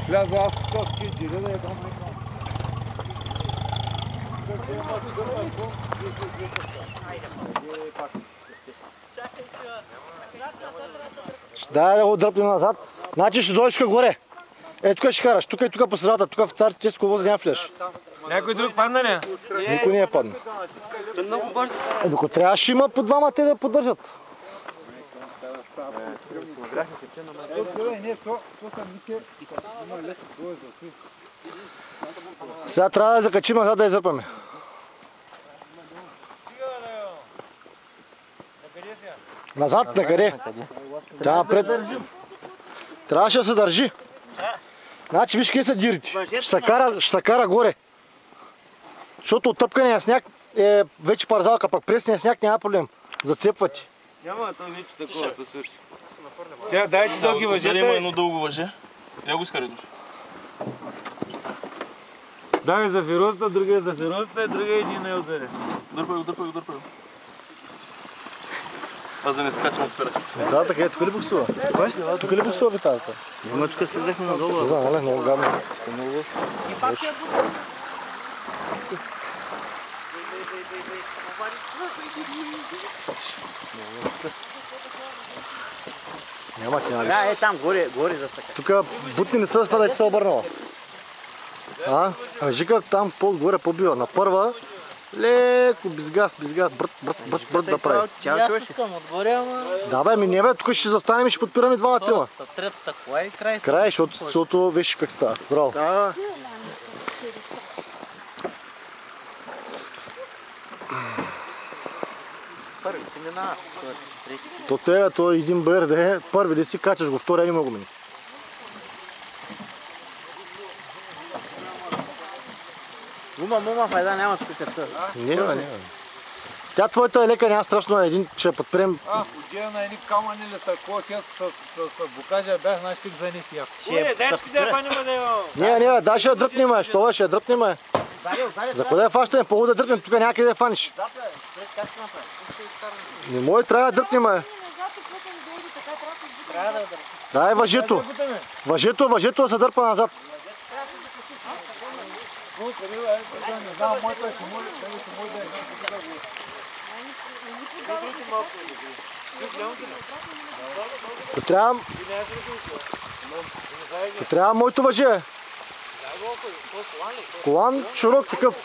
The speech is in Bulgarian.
Вляза аз тук в киджиля да ядам мека. Дай да го дръпнем назад. Значи ще дойдеш тук горе. Е, тук ще караш. Тук и тук по средата. Тук в царческо воз няма влезеш. Някой друг падна ли? Никой не е падна. Та много бързо. Докато трябваше има по двама те да поддържат. Сега трябва да закачим назад да изърпаме. Назад, на къде? Тя напред. Трябваше да се държи. Значи виж къде са дирите. Ще се кара горе. Защото оттъпкания сняг е вече парзалка, пък пресния сняг няма проблем. Зацепва ти. Няма, той вече такова да свърши. Сега дайте дълги въжета. Има едно дълго въже. Я го изкари душ. Дай за фирозата, другия за фирозата, другия един не ударе. Дърпай го. Аз да не скачам от спирачка. Да, така е. Тук ли буксува? Кой? Тук ли буксува виталата? Ама тук слезахме надолу. Не знам, много гадно. Няма ти, нали? Да, е там, горе за стъка. Тук бутни не са спада, че се обърнала. А? Ами жика там по-горе побива. На първа леко без газ, брат да прави. Аз искам отгоре, ама... Да бе, ми не бе, тук ще застанем и ще подпираме двама-трима. Третата кола и край. Край, защото виж как става. Браво. Да. Първи ти минава. То тебе, то един бър да е, първи да си качаш го, втория не мога мини. Мума, файда няма тук като. Няма. Тя твоята е лека, няма страшно, един ще подпрем. Отида на едни камъни ли такова, тя с букажа бях, знаеш тик за неси яко. Ой, дай спи да панема да има. Не, дай ще я дръпнем, що ще я дръпнем. За къде я фащаме, по-хубаво да дръпнем, тук някъде да я фаниш. Не може, трябва да дръпнем. Дай въжето. Въжето да се дърпа назад. Не знам, моята ще може да е. Трябва моето въже. Колан широк такъв.